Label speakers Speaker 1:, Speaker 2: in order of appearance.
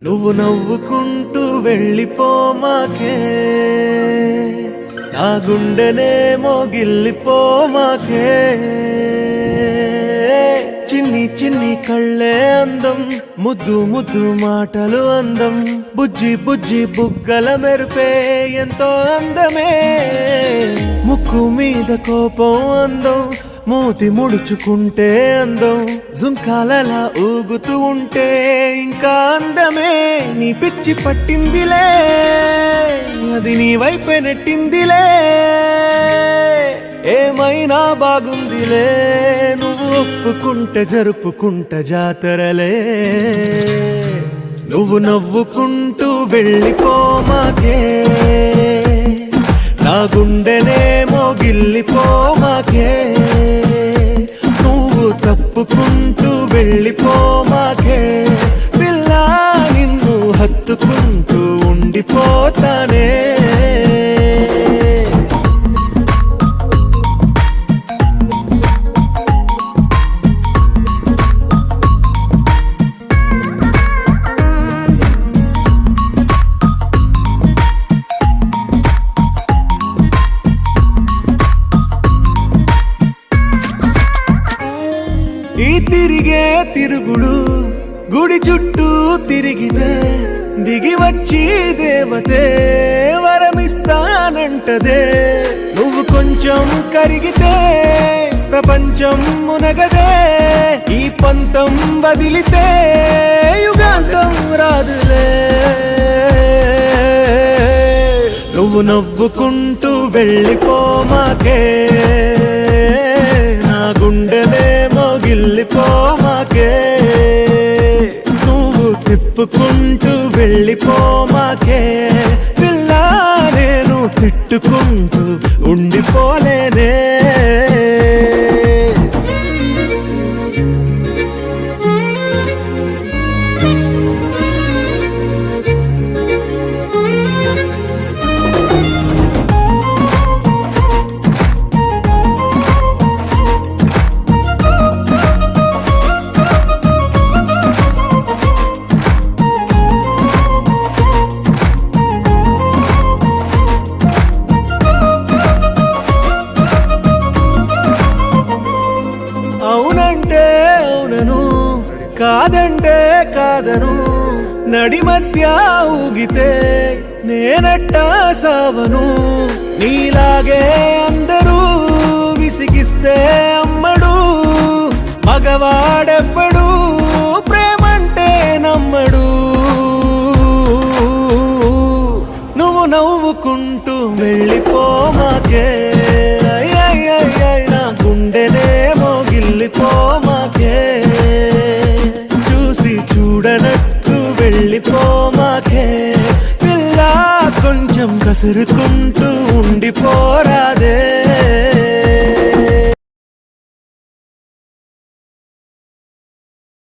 Speaker 1: నువ్వు నవ్వుకుంటూ వెళ్ళిపోమాకే, నా గుండెనేమో గిల్లిపోమాకే. చిన్ని చిన్ని కళ్ళే అందం, ముద్దు ముద్దు మాటలు అందం, బుజ్జి బుజ్జి బుగ్గల మెరుపే ఎంతో అందమే. ముక్కు మీద కోపం అందం, మూతి ముడుచుకుంటే అందం, జుంకాలలా ఊగుతూ ఉంటే ఇంకా అందమే. నీ పిచ్చి పట్టిందిలే, అది నీ వైపే నెట్టిందిలే. ఏమైనా బాగుందిలే, నువ్వు ఒప్పుకుంటే జరుపుకుంటే జాతరలే. నువ్వు నవ్వుకుంటూ వెళ్ళిపోమాకే, నా గుండెనేమో గిల్లిపోమాకే. నువ్వు తప్పుకుంటూ వెళ్ళిపోమాకే, పిల్ల నిన్ను హత్తుకుంటూ ఉండిపోతానే. ఈ తిరిగే తిరుగుడు గుడి చుట్టూ తిరిగితే, దిగి వచ్చి దేవతే వరమిస్తానంటదే. నువ్వు కొంచెం కరిగితే ప్రపంచం మునగదే. ఈ పంతం వదిలితే యుగాంతం రాదులే. నువ్వు నవ్వుకుంటూ వెళ్ళిపోమాకే, నా గుండెనేమో గిల్లిపోమాకే. నువ్వు తిప్పుకుంటూ వెళ్ళిపోమాకే, పిల్ల నేను తిట్టుకుంటూ ఉండిపోలేనే. అవునంటే అవునను, కాదంటే కాదను, నడి మధ్య ఊగితే నేనట్టా సావను. నీలాగే అందరూ విసిగిస్తే అమ్మడు, మగవాడెవ్వడు ప్రేమంటే నమ్మడు. నువ్వు నవ్వుకుంటూ వెళ్ళిపోమాకే, నా గుండెనేమో గిల్లిపోమాకే. చూసి చూడనట్టు వెళ్ళిపోమాకే, పిల్ల కొంచెం కసురుకు